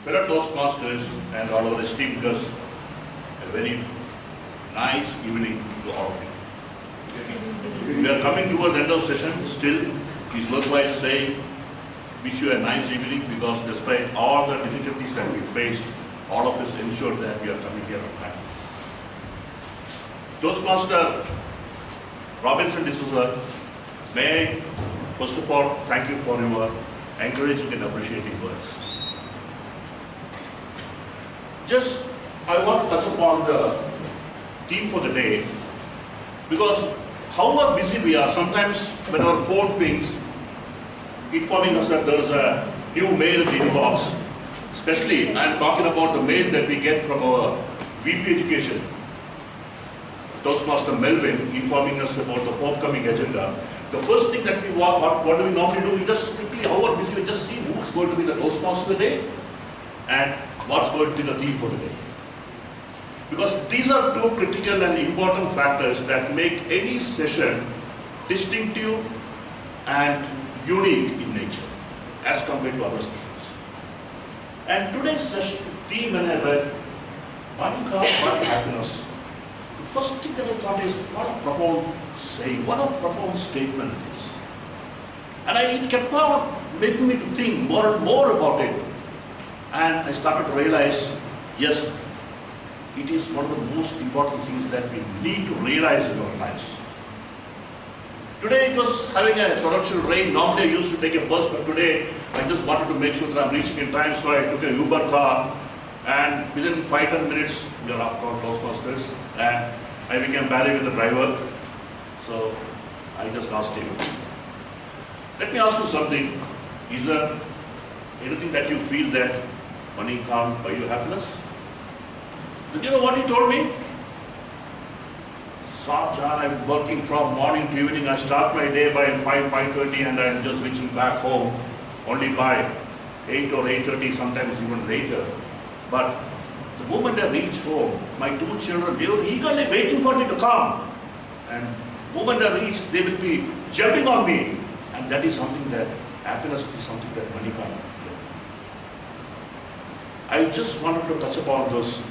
fellow Toastmasters and all our esteemed guests, a very nice evening to all of you. We are coming towards the end of session. Still, it is worthwhile saying, wish you a nice evening, because despite all the difficulties that we faced, all of us ensured that we are coming here on time. Toastmaster Robinson D'Souza, may I first of all thank you for your encouraging and appreciating words. Just, I want to touch upon the theme for the day, because however busy we are, sometimes when our phone pings, informing us that there is a new mail in the inbox. Especially, I am talking about the mail that we get from our VP Education, Toastmaster Melvin, informing us about the forthcoming agenda. The first thing that we want, what do we normally do? We just quickly, however busy, we just see who's going to be the Toastmaster today and what's going to be the theme for the day. Because these are two critical and important factors that make any session distinctive and unique in nature as compared to other sessions. And today's session theme, when I read Money Car, Money Happiness, the first thing that I thought is, what a profound saying, what a profound statement it is. And it kept on making me to think more and more about it. And I started to realize, yes, it is one of the most important things that we need to realize in our lives. Today it was having a torrential rain. Normally I used to take a bus, but today I just wanted to make sure that I'm reaching in time, so I took a Uber car, and within 5-10 minutes, we are after Toastmasters, and I became bally with the driver, so I just asked him. Let me ask you something. Is there anything that you feel that money can't buy you happiness? Did you know what he told me? Sarjan, I'm working from morning to evening. I start my day by 5:30, and I'm just reaching back home only by 8 or 8:30, sometimes even later. But the moment I reach home, my two children, they were eagerly waiting for me to come. And the moment I reach, they will be jumping on me. And that is something that, happiness is something that money can't give. I just wanted to touch upon this,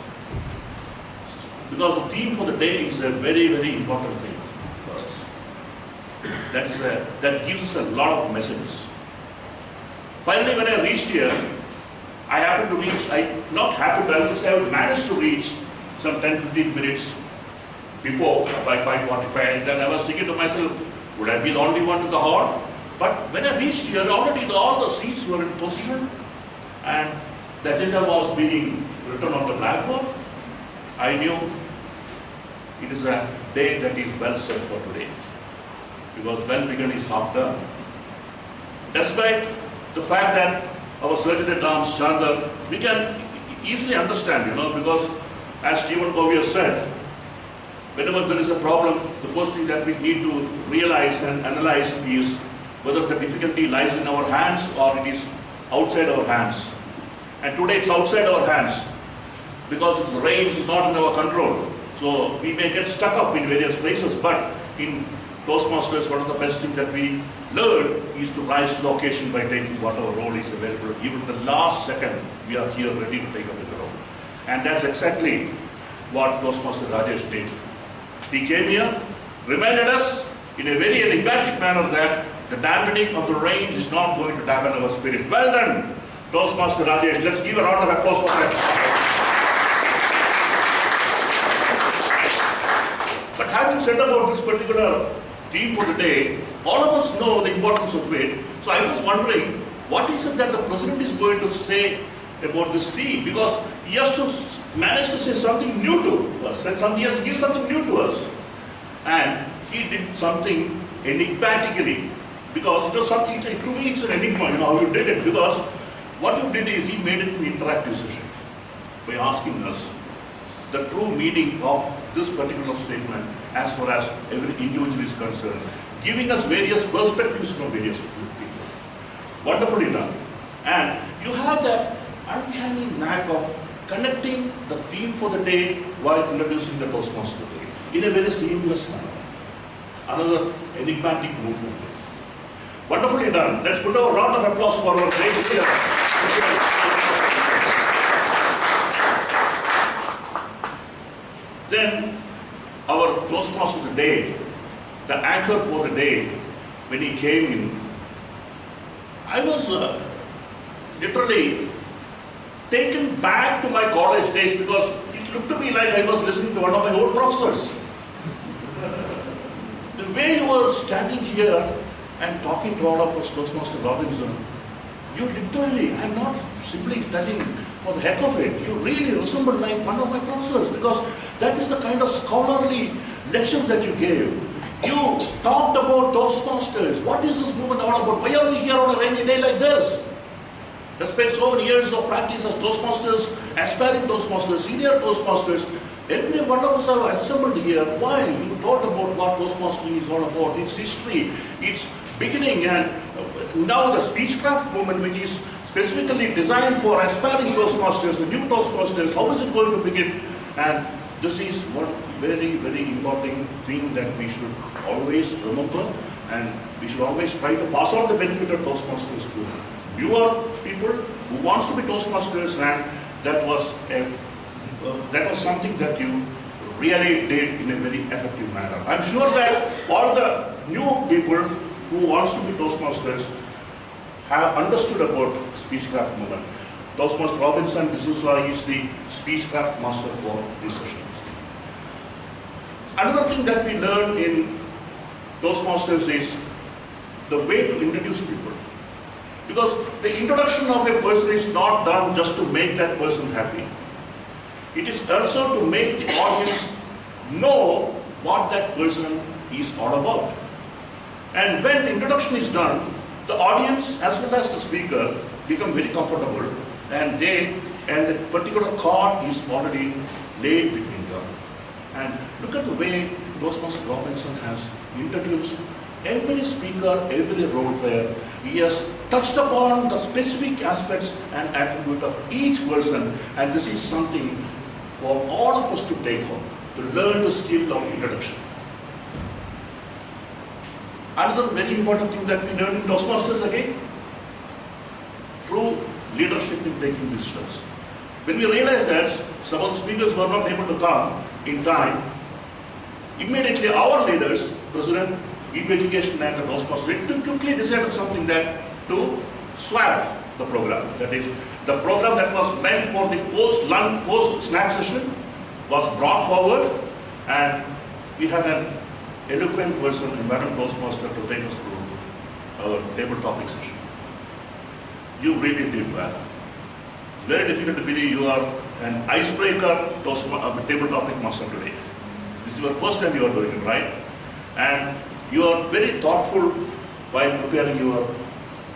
because the theme for the day is a very, very important thing for us. That gives us a lot of messages. Finally, when I reached here, I happened to reach, I managed to reach some 10-15 minutes before, by 5:45, and then I was thinking to myself, would I be the only one in the hall? But when I reached here, already all the seats were in position, and the agenda was being written on the blackboard. I knew it is a day that is well set for today, because well begun is half done. Despite the fact that our Sergeant-at-Arms Chandler, we can easily understand, because as Stephen Covey said, whenever there is a problem, the first thing that we need to realize and analyze is whether the difficulty lies in our hands or it is outside our hands. And today it's outside our hands, because the rain is not in our control. So we may get stuck up in various places, but in Toastmasters, one of the best things that we learn is to rise to the occasion by taking whatever role is available. Even the last second, we are here ready to take up the role. And that's exactly what Toastmaster Rajesh did. He came here, reminded us in a very enigmatic manner that the dampening of the rain is not going to dampen our spirit. Well done, Toastmaster Rajesh. Let's give a round of applause for that. But having said about this particular theme for the day, all of us know the importance of it. So I was wondering, what is it that the President is going to say about this theme? Because he has to manage to say something new to us, and he has to give something new to us. And he did something enigmatically, because it was something, to me it's an enigma, how you did it, because what you did is he made it an interactive session by asking us the true meaning of this particular statement as far as every individual is concerned, giving us various perspectives from various people. Wonderfully done. And you have that uncanny knack of connecting the theme for the day while introducing the Toastmaster in a very seamless manner. Another enigmatic movement. Wonderfully done. Let's put a round of applause for our great speaker. day, the anchor for the day, when he came in, I was literally taken back to my college days because it looked to me like I was listening to one of my old professors. The way you were standing here and talking to all of us, Toastmaster Robinson, you literally, I'm not simply telling for the heck of it, you really resembled like one of my professors because that is the kind of scholarly lecture that you gave. You talked about Toastmasters. What is this movement all about? Why are we here on a rainy day like this? I spent so many years of practice as Toastmasters, aspiring Toastmasters, senior Toastmasters. Every one of us are assembled here. Why? You told about what Toastmastering is all about, its history, its beginning, and now the Speechcraft movement, which is specifically designed for aspiring Toastmasters, the new Toastmasters, how is it going to begin? And this is one very, very important thing that we should always remember, and we should always try to pass on the benefit of Toastmasters to newer people who wants to be Toastmasters, and that was something that you really did in a very effective manner. I'm sure that all the new people who wants to be Toastmasters have understood about Speechcraft movement. Toastmaster Robinson D'Souza is the Speechcraft master for this session. Another thing that we learn in Toastmasters is the way to introduce people. Because the introduction of a person is not done just to make that person happy. It is also to make the audience know what that person is all about. And when the introduction is done, the audience as well as the speaker become very comfortable, and the particular chord is already laid between them. And look at the way Toastmaster Robinson has introduced every speaker, every role player. He has touched upon the specific aspects and attributes of each person, and this is something for all of us to take home, to learn the skill of introduction. Another very important thing that we learn in Toastmasters again, true leadership in taking decisions. When we realized that some of the speakers were not able to come in time, immediately our leaders, President, VP Education and the Toastmasters, quickly decided something that to swap the program. That is, the program that was meant for the post-lunch, post-snack session was brought forward, and we had an eloquent person, a Madam Toastmaster, to take us through our table topic session. You really did well. It's very difficult to believe you are an icebreaker table topic master today. This is your first time you are doing it, right? And you are very thoughtful while preparing your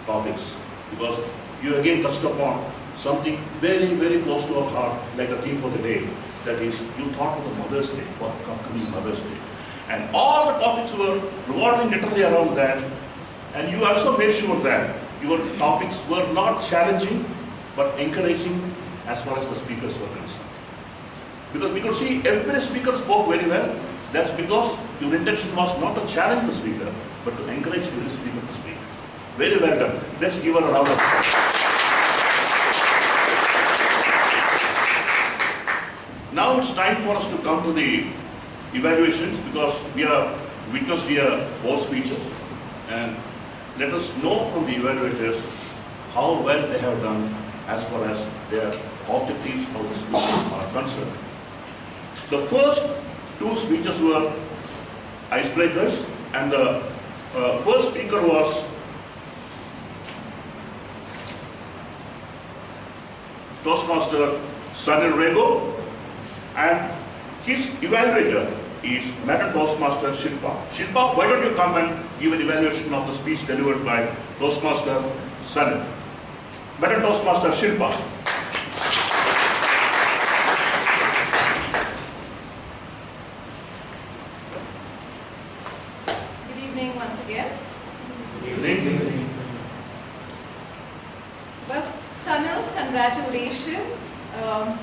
topics, because you again touched upon something very, very close to our heart, like the theme for the day. That is, you thought of the Mother's Day, for upcoming Mother's Day. And all the topics were revolving literally around that. And you also made sure that your topics were not challenging, but encouraging as far as the speakers were concerned. Because we could see every speaker spoke very well. That's because your intention was not to challenge the speaker, but to encourage every speaker to speak. Very well done. Let's give her a round of applause. Now it's time for us to come to the evaluations, because we are witness here 4 speeches, and let us know from the evaluators how well they have done as far as their objectives of the speeches are concerned. The first 2 speeches were icebreakers, and the first speaker was Toastmaster Sunil Rego, and his evaluator is Madam Toastmaster Shilpa. Shilpa, why don't you come and give an evaluation of the speech delivered by Toastmaster Sunil. Madam Toastmaster Shilpa. Good evening once again. Good evening. Well, Sunil, congratulations on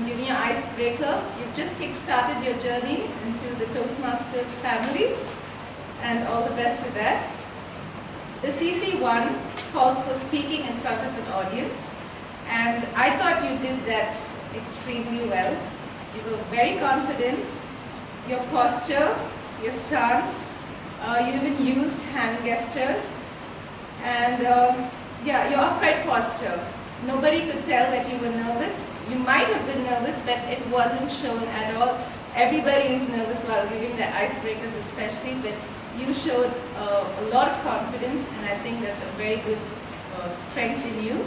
giving your icebreaker. You've just kick-started your journey into the Toastmasters family, and all the best with that. The CC1 calls for speaking in front of an audience, and I thought you did that extremely well. You were very confident. Your posture your stance. You even used hand gestures. And yeah, your upright posture. Nobody could tell that you were nervous. You might have been nervous, but it wasn't shown at all. Everybody is nervous while giving the icebreakers especially, but you showed a lot of confidence, and I think that's a very good strength in you.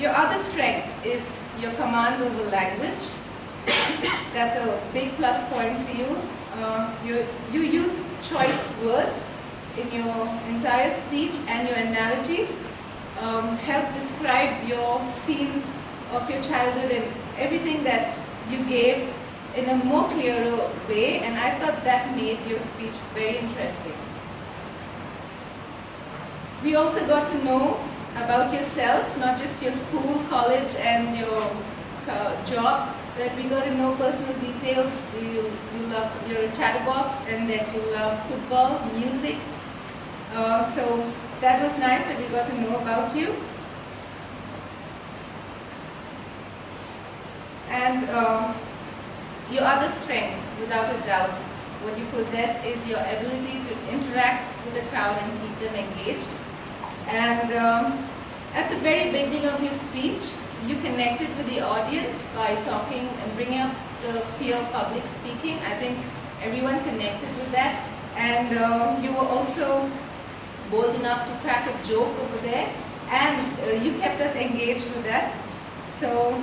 Your other strength is your command over language. That's a big plus point for you. You use choice words in your entire speech, and your analogies help describe your scenes of your childhood and everything that you gave in a more clearer way, and I thought that made your speech very interesting. We also got to know about yourself, not just your school, college, and your job, but we got to know personal details. You're a chatterbox, and that you love football, music. So that was nice that we got to know about you. And your other strength, without a doubt, what you possess is your ability to interact with the crowd and keep them engaged. And at the very beginning of your speech, you connected with the audience by talking and bringing up the fear of public speaking. I think everyone connected with that. And you were also bold enough to crack a joke over there, and you kept us engaged with that. So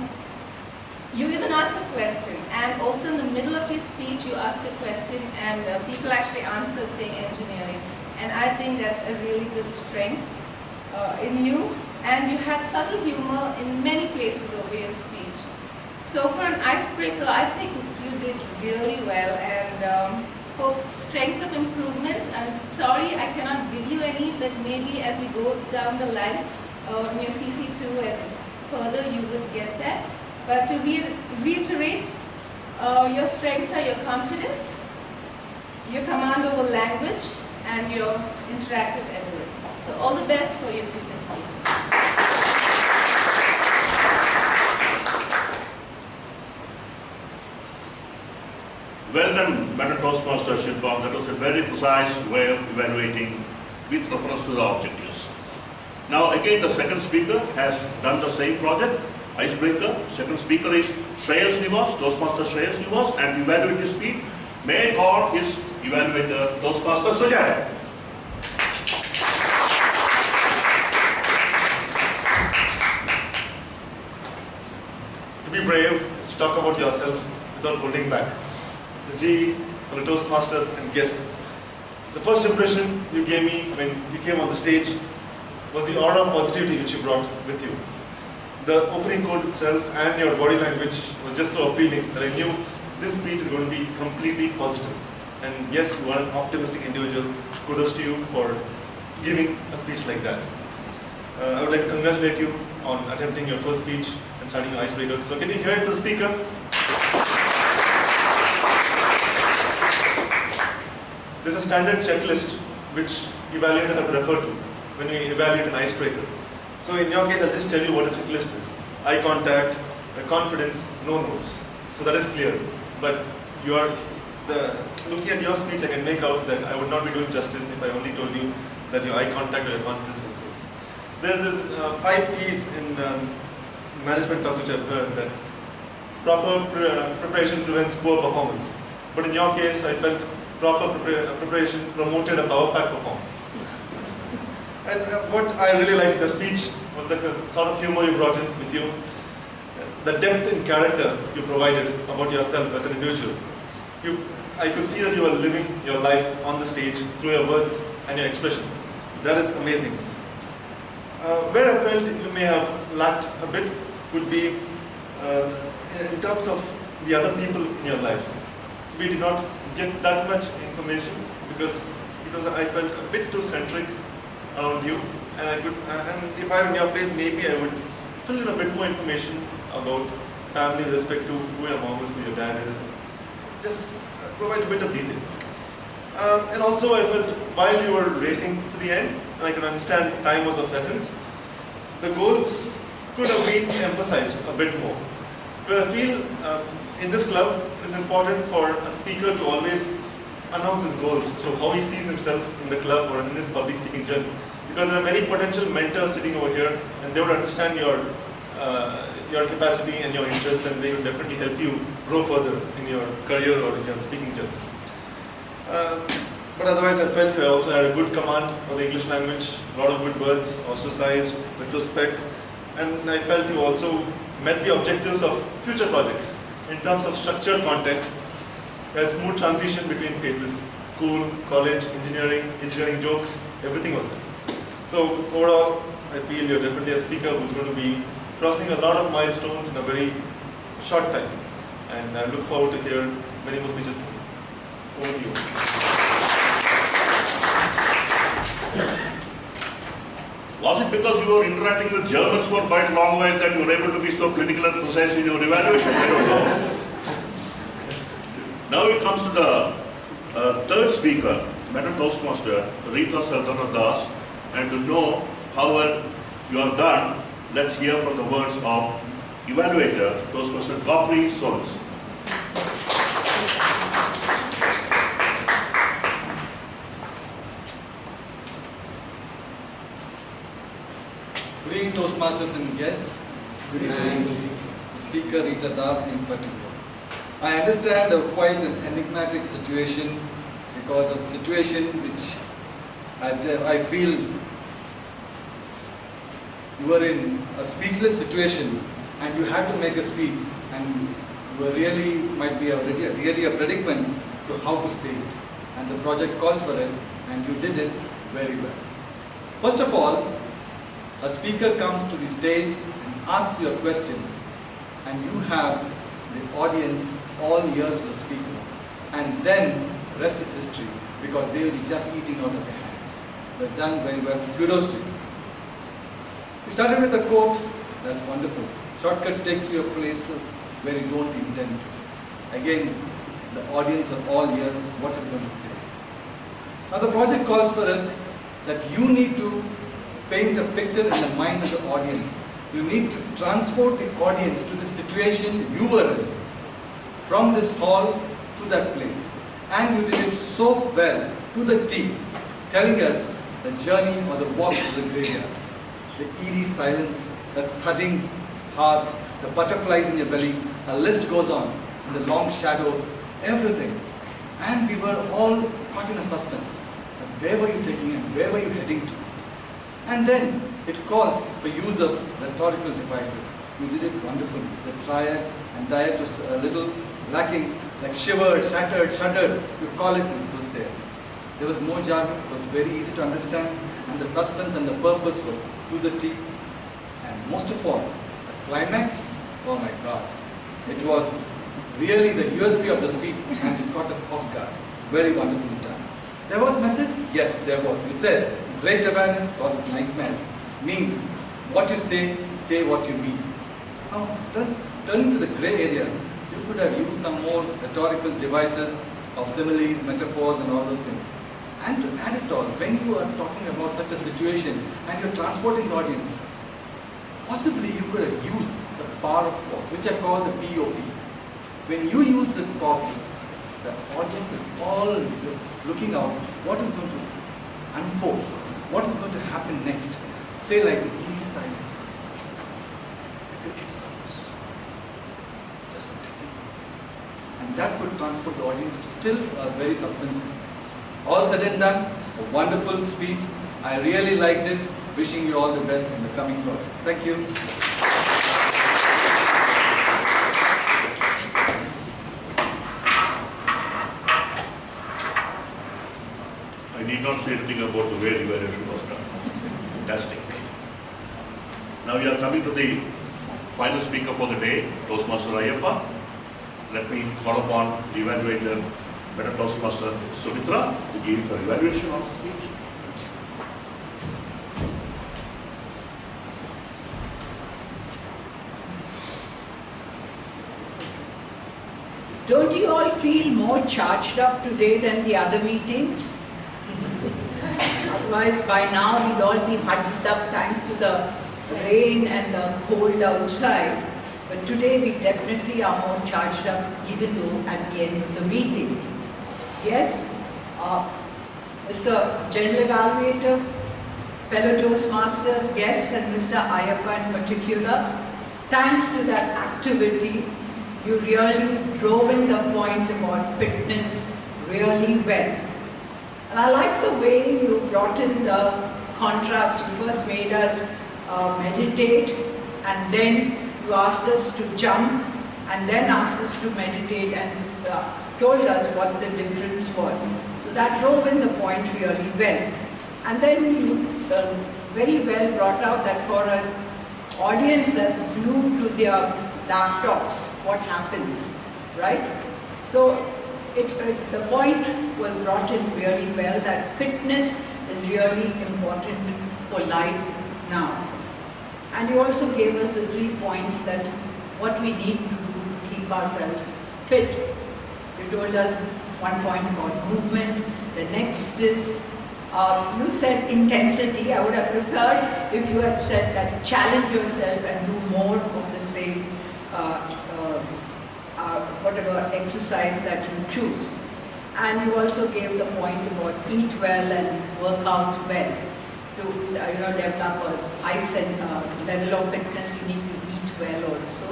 you even asked a question, and also in the middle of your speech you asked a question, and people actually answered saying engineering, and I think that's a really good strength in you. And you had subtle humor in many places over your speech. So for an icebreaker, I think you did really well, and for strengths of improvement, I'm sorry I cannot give you any, but maybe as you go down the line in your CC2 and further, you would get that. But to reiterate, your strengths are your confidence, your command over language, and your interactive ability. So all the best for your future speech. Well done, Madam Toastmaster Shilpa. That was a very precise way of evaluating with reference to the objectives. Now again, the second speaker has done the same project, icebreaker. Second speaker is Shreyas Nivas, Toastmaster Shreyas Nivas, and to evaluate his speech, may I call his evaluator, Toastmaster Sujaya. To be brave is to talk about yourself without holding back. So G, for the Toastmasters and guests, the first impression you gave me when you came on the stage was the aura of positivity which you brought with you. The opening quote itself and your body language was just so appealing that I knew this speech is going to be completely positive. And yes, you are an optimistic individual. Kudos to you for giving a speech like that. I would like to congratulate you on attempting your first speech and starting your icebreaker. So can you hear it for the speaker? There's a standard checklist which evaluators have to refer to when we evaluate an icebreaker. So in your case, I'll just tell you what the checklist is. Eye contact, confidence, no notes. So that is clear. But looking at your speech, I can make out that I would not be doing justice if I only told you that your eye contact or your confidence is good. There's this 5 P's in management talk which I've heard, that proper preparation prevents poor performance. But in your case, I felt proper preparation promoted a power pack performance. And what I really liked in the speech was the sort of humor you brought in with you, the depth in character you provided about yourself as an individual. I could see that you were living your life on the stage through your words and your expressions. That is amazing. Where I felt you may have lacked a bit would be in terms of the other people in your life. We did not get that much information because I felt a bit too centric around you, and if I were in your place, maybe I would fill in a bit more information about family with respect to who your mom is, who your dad is, and just provide a bit of detail. And also I felt while you were racing to the end, and I can understand time was of essence, the goals could have been emphasized a bit more. Because I feel in this club it is important for a speaker to always announce his goals, so how he sees himself in the club or in this public speaking journey. Because there are many potential mentors sitting over here, and they would understand your capacity and your interests, and they will definitely help you grow further in your career or in your speaking journey. But otherwise, I felt I also had a good command for the English language, a lot of good words, ostracized, retrospect, and I felt you also met the objectives of future projects in terms of structured content, a smooth transition between phases, school, college, engineering jokes, everything was there. So overall, I feel you're definitely a speaker who's going to be crossing a lot of milestones in a very short time, and I look forward to hear many more speeches from you. Over to you. Was it because you were interacting with Germans for quite a long while that you were able to be so clinical and precise in your evaluation? I don't know. Now it comes to the third speaker, Madam Toastmaster, Rita Saldana Das, and to know how well you have done, let's hear from the words of evaluator, Toastmaster Godfrey Solis. Good evening, Toastmasters and guests, and Speaker Rita Das in particular. I understand quite an enigmatic situation, because a situation which I feel you were in a speechless situation and you had to make a speech, and you were really, might be really a predicament to how to say it. And the project calls for it, and you did it very well. First of all, a speaker comes to the stage and asks you a question, and you have the audience all ears to the speaker, and then the rest is history, because they will be just eating out of your hands. You've done very well. Kudos to you. You started with a quote. That's wonderful. Shortcuts take to your places where you don't intend to. Again, the audience are all ears. What are you going to say? Now the project calls for it that you need to paint a picture in the mind of the audience. You need to transport the audience to the situation you were in, from this hall to that place. And you did it so well, to the T, telling us the journey or the walk to the graveyard. The eerie silence, the thudding heart, the butterflies in your belly, a list goes on, and the long shadows, everything. And we were all caught in a suspense. Where were you taking and where were you heading to? And then it calls for use of rhetorical devices. You did it wonderfully. The triads and dyads was a little lacking, like shivered, shattered, shuddered. You call it, it was there. There was no jargon, it was very easy to understand, and the suspense and the purpose was to the T. And most of all, the climax, oh my God. It was really the USP of the speech, and it caught us off guard. Very wonderfully done. There was message? Yes, there was. You said, great awareness causes nightmares. Means, what you say what you mean. Now, turning to the grey areas, you could have used some more rhetorical devices of similes, metaphors, and all those things. And to add it all, when you are talking about such a situation and you're transporting the audience, possibly you could have used the power of pause, which I call the POP. When you use the pauses, the audience is all looking out what is going to unfold, what is going to happen next. Say like the eerie silence, the cricket sounds, just ticking. And that could transport the audience to still very suspenseful. All said and done, a wonderful speech. I really liked it. Wishing you all the best in the coming projects. Thank you. I need not say anything about the way evaluation was done. Fantastic. Now we are coming to the final speaker for the day, Toastmaster Ayyappa. Let me call upon the evaluator, Madam Toastmaster Sumitra, to give her evaluation on the speech. Don't you all feel more charged up today than the other meetings? Otherwise, by now we'd all be huddled up thanks to the rain and the cold outside. But today we definitely are more charged up, even though at the end of the meeting. Yes, Mr. General Evaluator, fellow Toastmasters, guests, and Mr. Ayappa in particular, thanks to that activity, you really drove in the point about fitness really well. And I like the way you brought in the contrast. You first made us meditate, and then you asked us to jump, and then asked us to meditate, and told us what the difference was. So that drove in the point really well. And then you very well brought out that for an audience that's glued to their laptops, what happens, right? So the point was brought in really well, that fitness is really important for life now. And you also gave us the 3 points that what we need to do to keep ourselves fit. You told us 1 point about movement. The next is, you said intensity. I would have preferred if you had said that challenge yourself and do more of the same, whatever exercise that you choose. And you also gave the point about eat well and work out well. To develop a high level of fitness, you need to eat well also.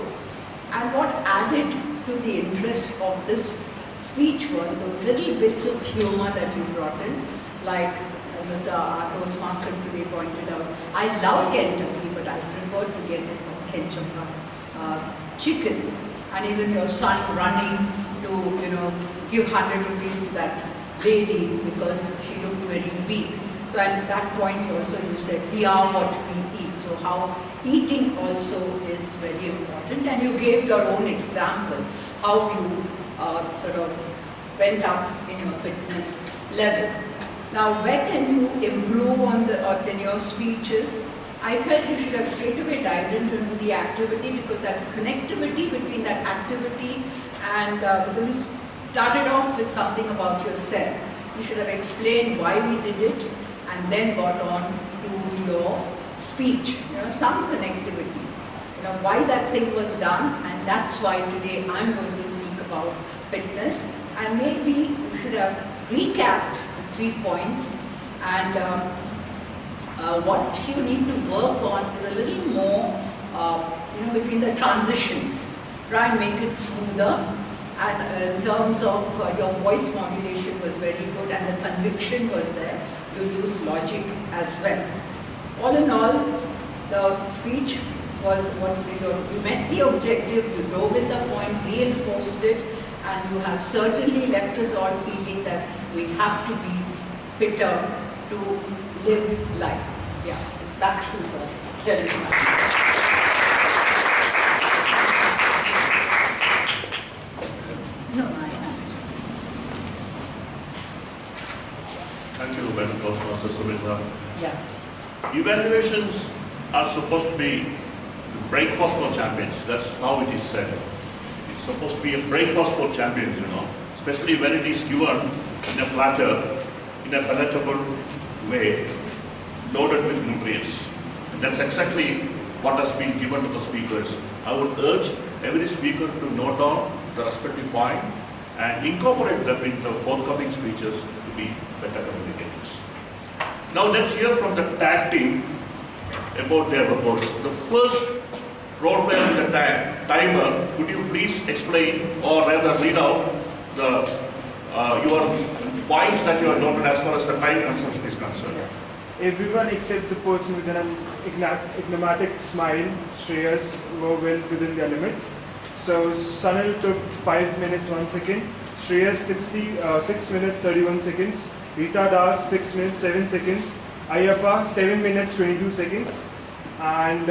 And what added to the interest of this speech was those little bits of humor that you brought in, like Mr. Toastmaster today pointed out. I love Kentucky, but I prefer to get it from Kentucky chicken. And even your son running to, give 100 rupees to that lady because she looked very weak. So at that point also you said, we are what we eat. So how eating also is very important. And you gave your own example, how you sort of went up in your fitness level. Now, where can you improve on in your speeches? I felt you should have straight away dived into the activity, because that connectivity between that activity and because you started off with something about yourself. You should have explained why we did it and then got on to your speech. Some connectivity. Why that thing was done, and that's why today I'm going to speak about fitness. And maybe you should have recapped the 3 points, and what you need to work on is a little more, between the transitions. Try and make it smoother. And in terms of your voice modulation was very good, and the conviction was there. You used logic as well. All in all, the speech was what you met the objective, you drove in the point, reinforced it, and you have certainly left us all feeling that we have to be fitter to live life. Yeah, it's back to the gentleman. Thank you, Madam Toastmaster Sumitra. Yeah. Evaluations are supposed to be breakfast for champions. That's how it is said. It's supposed to be a breakfast for champions, especially when it is given in a platter, in a palatable way, loaded with nutrients. And that's exactly what has been given to the speakers. I would urge every speaker to note down the respective point and incorporate them in the forthcoming speeches to be better communicators. Now let's hear from the tag team about their reports. The first role player in the timer, could you please explain or rather read out your points that you have noted as far as the time consumption is concerned? Everyone except the person with an enigmatic smile, Shreyas, were well within their limits. So Sunil took 5 minutes 1 second, Shreyas 6 minutes 31 seconds, Rita Das 6 minutes 7 seconds, Ayappa 7 minutes 22 seconds, and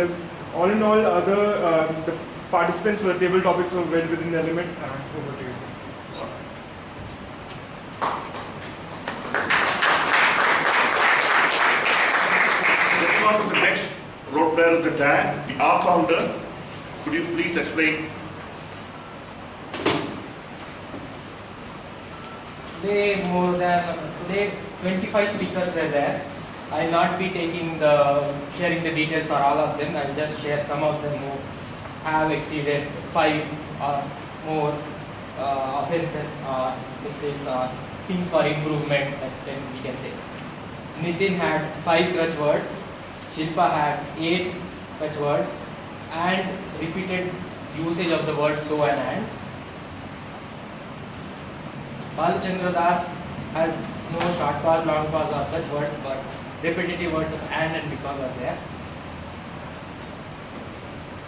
all in all, the participants for the table topics were well within their limit. Over to you. Let's go on to the next role player of the tag, the R counter. Could you please explain? Today 25 speakers were there. I will not be sharing the details for all of them. I will just share some of them who have exceeded 5 or more offenses or mistakes or things for improvement, then we can say. Nitin had 5 crutch words, Shilpa had 8 crutch words, and repeated usage of the word so and. Balachandra Das has no short pause, long pause or crutch words, but repetitive words of and because are there.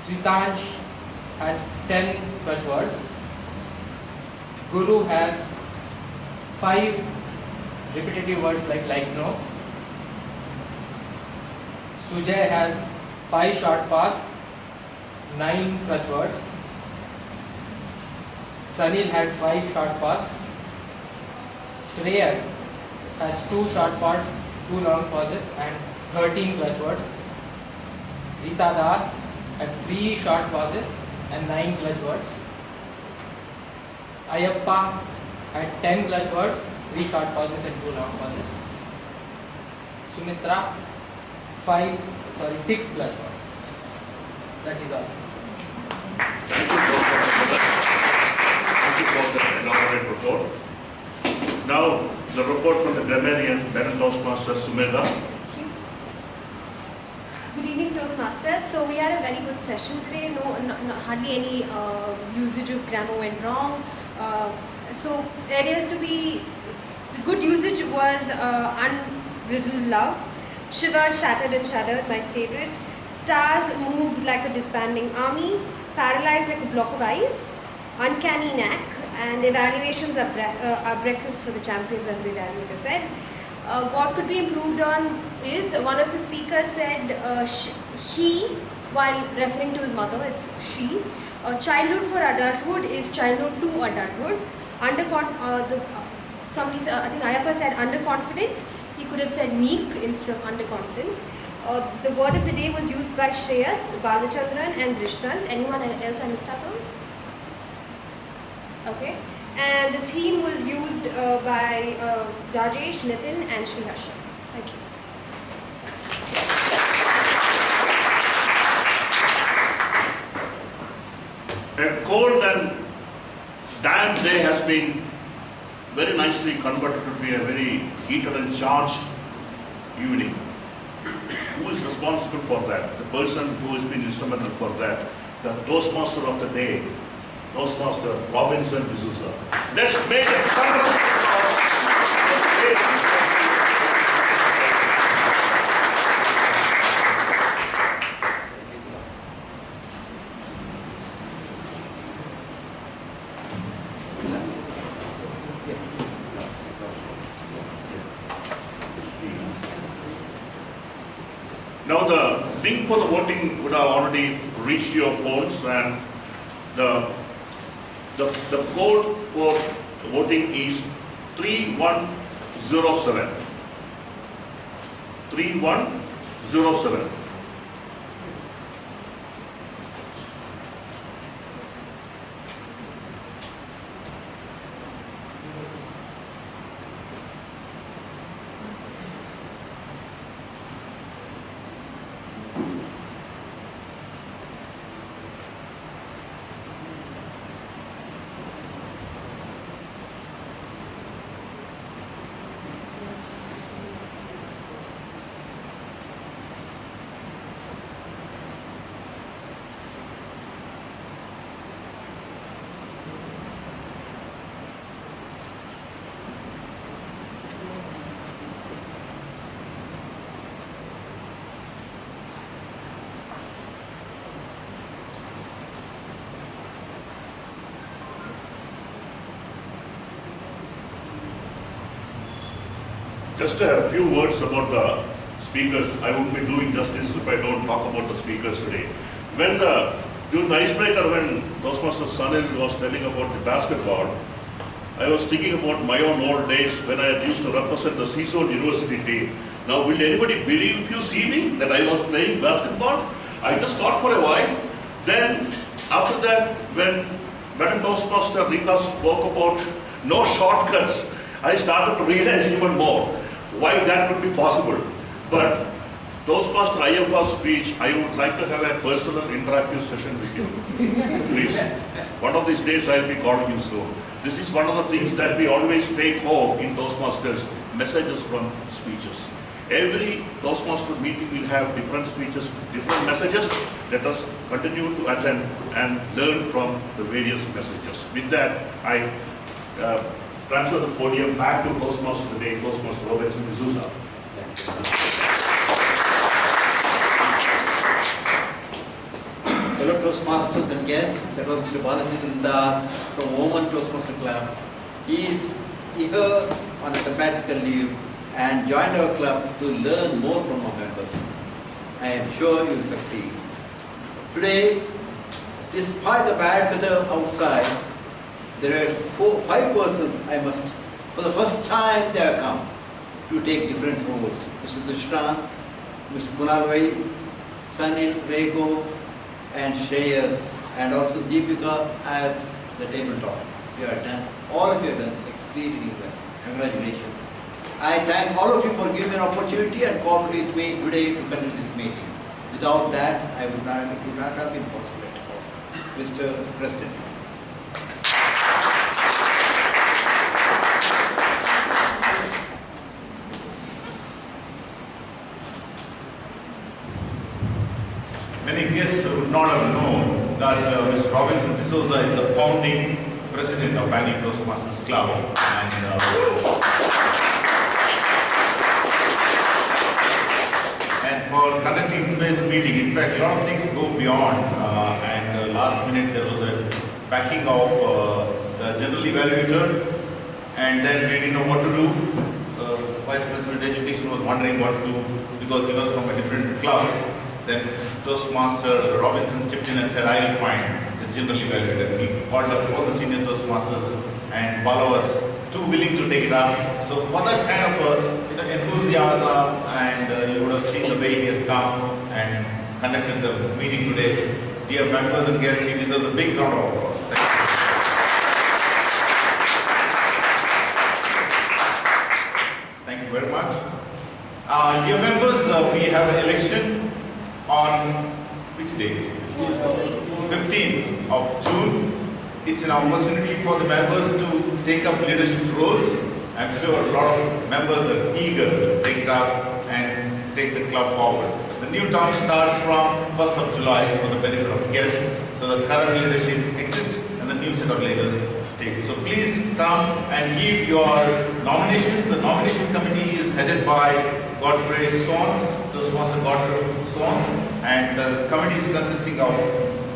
Sritansh has 10 crutch words. Guru has 5 repetitive words like no. Sujay has 5 short pause, 9 crutch words. Sanil had 5 short pause. Shreyas has 2 short pause, 2 long pauses and 13 clutch words. Rita Das had 3 short pauses and 9 clutch words. Ayappa had 10 clutch words, 3 short pauses and 2 long pauses. Sumitra 6 clutch words. That is all. Thank you for the elaborate report. Now, the report from the grammarian, Better Toastmaster Sumedha. Thank you. Good evening, Toastmasters. So we had a very good session today. Hardly any usage of grammar went wrong. So areas to be, the good usage was unriddled love, shivered, shattered and shuddered, my favorite. Stars moved like a disbanding army, paralyzed like a block of ice, uncanny knack, and evaluations are breakfast for the champions, as the evaluator said. What could be improved on is, one of the speakers said he, while referring to his mother, it's she. Childhood for adulthood is childhood to adulthood. Somebody said, I think Ayappa said underconfident. He could have said meek instead of underconfident. The word of the day was used by Shreyas, Balachandran and Drishnal. Anyone else I missed out on? Okay. And the theme was used by Rajesh, Nitin and Sriharsha. Thank you. A cold and damp day has been very nicely converted to be a very heated and charged evening. Who is responsible for that? The person who has been instrumental for that. The Toastmaster of the day, Toastmaster Robinson D'Souza. Let's make a thunderous Now the link for the voting would have already reached your phones, and the code for voting is 3107. 3107. Just a few words about the speakers. I won't be doing justice if I don't talk about the speakers today. During the icebreaker, when Toastmaster Sanil was telling about the basketball, I was thinking about my own old days when I used to represent the Season University team. Now, will anybody believe, if you see me, that I was playing basketball? I just thought for a while. Then, after that, when Madam Toastmaster Rita spoke about no shortcuts, I started to realize even more why that could be possible. But Toastmaster Ayyappa's speech, I would like to have a personal interactive session with you. Please. One of these days I'll be calling you soon. This is one of the things that we always take home in Toastmasters, messages from speeches. Every Toastmaster meeting will have different speeches, different messages. Let us continue to attend and learn from the various messages. With that, I transfer the podium back to Toastmaster today, Toastmaster Robinson D'Souza. Fellow Toastmasters and guests, that was Mr. Balaji Dindas from Women Toastmaster Club. He is here on a sabbatical leave and joined our club to learn more from our members. I am sure you will succeed. Today, despite the bad weather outside, there are 5 persons for the first time they have come to take different roles. Mr. Dushrant, Mr. Kunal, Sanil, Reko, and Shreyas, and also Deepika as the tabletop. You have done, all of you have done exceedingly well. Congratulations. I thank all of you for giving me an opportunity and cooperating with me today to conduct this meeting. Without that, it would not have been possible at all. Mr. President. Many guests would not have known that Mr. Robinson D'Souza is the founding president of Bangalore Toastmasters Club. And for conducting today's meeting, in fact, a lot of things go beyond. And last minute there was a backing of the general evaluator, and then we didn't know what to do. Vice President of Education was wondering what to do because he was from a different club. Then Toastmaster Robinson chipped in and said, I will find the general evaluator. He called up all the senior Toastmasters, and Bala was too willing to take it up. So for that kind of enthusiasm, and you would have seen the way he has come and conducted the meeting today. Dear members and guests, he deserves a big round of applause. Thank you. Thank you very much. Dear members, we have an election on which day? 15th of June. It's an opportunity for the members to take up leadership roles. I'm sure a lot of members are eager to take it up and take the club forward. The new term starts from 1st of July for the benefit of guests. So the current leadership exits and the new set of leaders take. So please come and give your nominations. The nomination committee is headed by Godfrey Sons, Toastmaster Godfrey Sons, and the committee is consisting of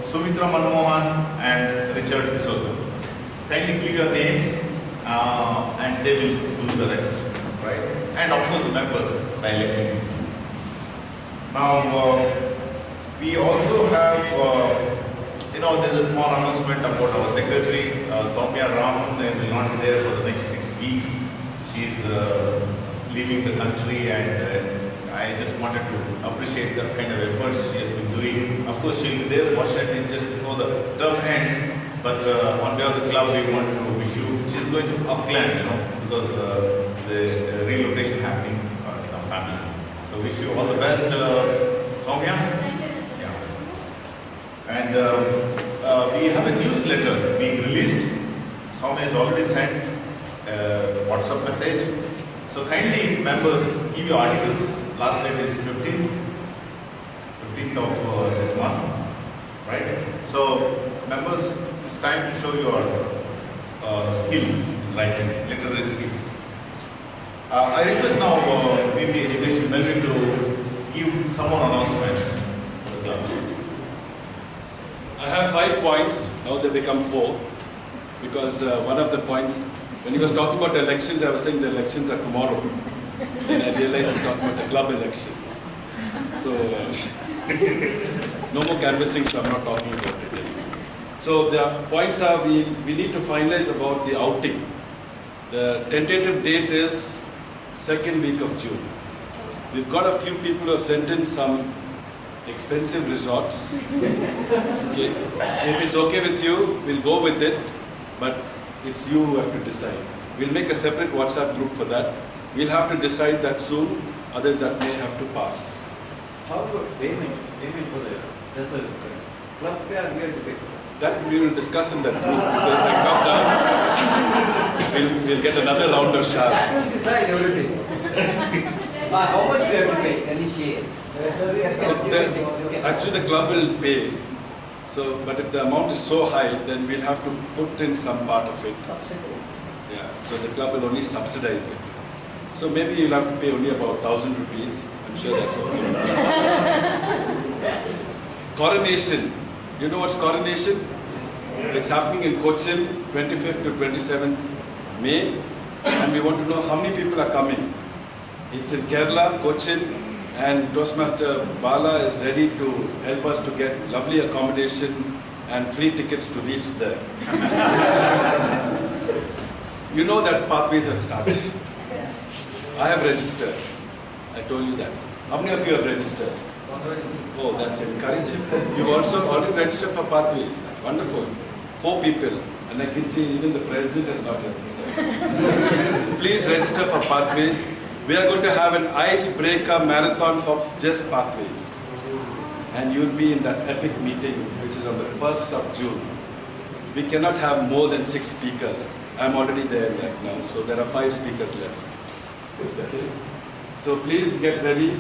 Sumitra Manmohan and Richard D'Souza. Kindly give your names and they will do the rest, right? And of course the members by electing you. Now we also have, there's a small announcement about our secretary, Soumya Raman. They will not be there for the next 6 weeks. She's leaving the country, and I just wanted to appreciate the kind of efforts she has been doing. Of course, she'll be there fortunately just before the term ends, but on behalf of the club, we want to wish you, she's going to Auckland, because the relocation happening in our family. So wish you all the best, Soumya. Thank you. Yeah. And we have a newsletter being released. Soumya has already sent a WhatsApp message. So kindly, members, give your articles. Last date is 15th of this month, right? So, members, it's time to show your skills, writing, literary skills. I request now VP Education Melvin to give some more announcements to the club. I have 5 points, now they become 4, because one of the points, when he was talking about elections, I was saying the elections are tomorrow. Then I realized he's talking about the club elections. So, no more canvassing, so I'm not talking about it yet. So the points are, we need to finalize about the outing. The tentative date is 2nd week of June. We've got a few people who have sent in some expensive resorts. Okay. If it's okay with you, we'll go with it, but it's you who have to decide. We'll make a separate WhatsApp group for that. We'll have to decide that soon, other that may have to pass. How about payment? Payment for the, there's a club pay or we have to pay? That we will discuss in that group because the club we'll get another round of shots. That will decide everything. How much we have to pay? Any share? Actually, the club will pay. So, but if the amount is so high, then we'll have to put in some part of it. Subsidies. Yeah. So the club will only subsidize it. So maybe you'll have to pay only about 1,000 rupees. I'm sure that's okay. Coronation. You know what's coronation? It's happening in Cochin, 25th to 27th May, and we want to know how many people are coming. It's in Kerala, Cochin, and Toastmaster Bala is ready to help us to get lovely accommodation and free tickets to reach there. You know that pathways have started. I have registered. I told you that. How many of you have registered? Oh, that's encouraging. You've also already registered for pathways. Wonderful. 4 people. And I can see even the president has not registered. Please register for pathways. We are going to have an icebreaker marathon for just pathways. And you'll be in that epic meeting, which is on the 1st of June. We cannot have more than 6 speakers. I'm already there right now, so there are 5 speakers left. Okay? So please get ready.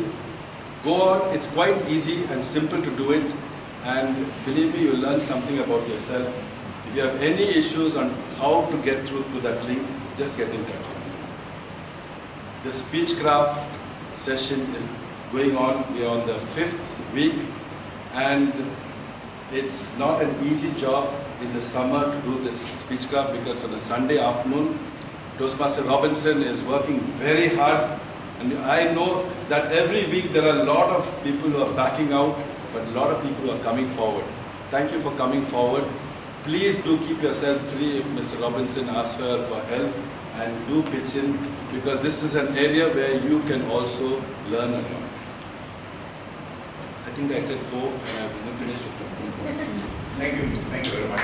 Go on. It's quite easy and simple to do it. And believe me, you'll learn something about yourself. If you have any issues on how to get through to that link, just get in touch with me. The Speechcraft session is going on. We are on the 5th week, and it's not an easy job in the summer to do this Speechcraft because it's on a Sunday afternoon. Toastmaster Robinson is working very hard, and I know that every week there are a lot of people who are backing out, but a lot of people who are coming forward. Thank you for coming forward. Please do keep yourself free if Mr. Robinson asks for help, and do pitch in, because this is an area where you can also learn a lot. I think I said 4 and I've finished with 15 points. Thank you very much.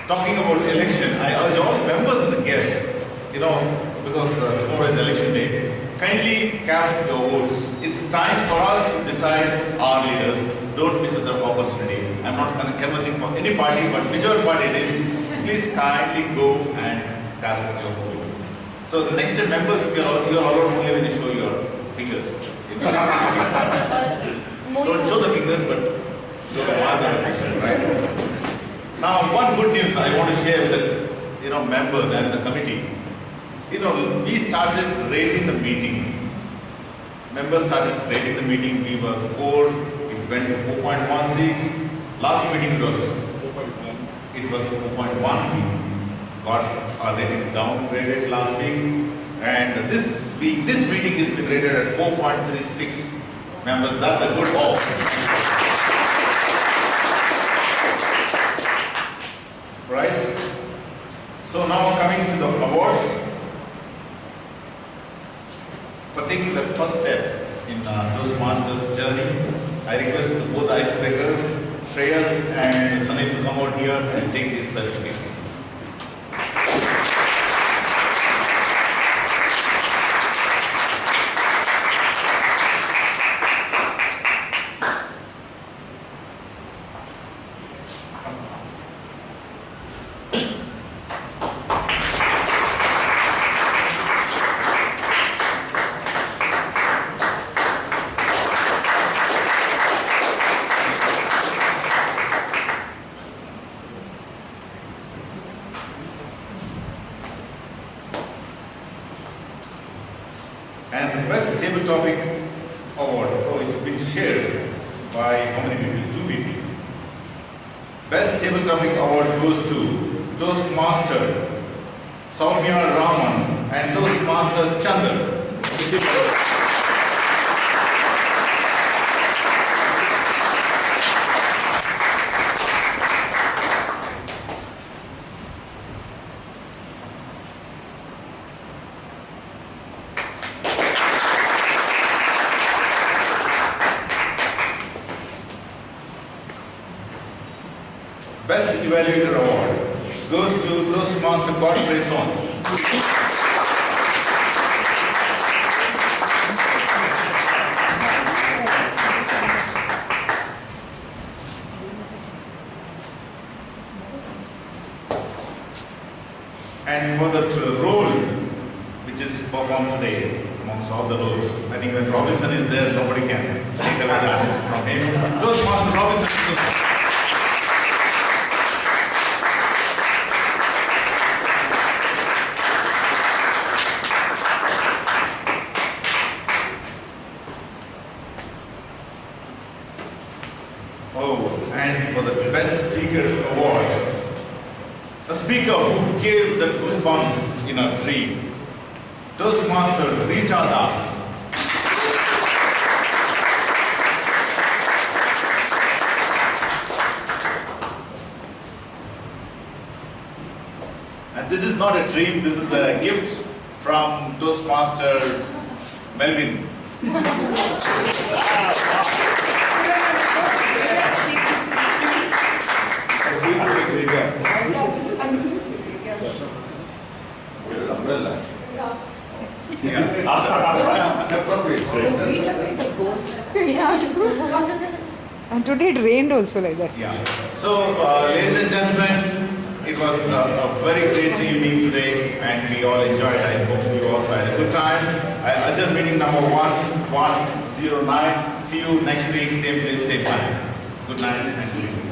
Talking about election, I urge all members and the guests, because tomorrow is election day, kindly cast your votes. It's time for us to decide our leaders. Don't miss the opportunity. I'm not canvassing for any party, but whichever party it is, please kindly go and cast your vote. So the next time, members, if you're allowed only when you show your fingers. Don't show the fingers, but show the mark on the fingers, right? Now, one good news I want to share with the members and the committee. We started rating the meeting. Members started rating the meeting. We were 4. It went to 4.16. Last meeting it was 4.1. It was 4.1. We got our rating downgraded last week. And this week, this meeting has been rated at 4.36. Members, that's a good haul. Right? So now coming to the awards. For taking the first step in Toastmasters journey, I request both icebreakers, Shreyas and Sunil, to come out here and take these certificates. And the best table topic award, it's been shared by how many people? 2 people. Best table topic award goes to Toastmaster Soumya Raman and Toastmaster Chandra. Best Evaluator Award goes to Toastmaster Godfrey Sons. And for the role which is performed today, amongst all the roles, I think when Robinson is there, nobody can take away that from him. Toastmaster Robinson. Oh, and for the Best Speaker Award, a speaker who gave the goosebumps in a dream, Toastmaster Rita Das. And this is not a dream, this is a gift from Toastmaster Melvin. And today it rained also like that. Yeah. So, ladies and gentlemen, it was a very great evening today, and we all enjoyed. I hope you also had a good time. I adjourn meeting number 1109. See you next week, same place, same time. Good night and good evening.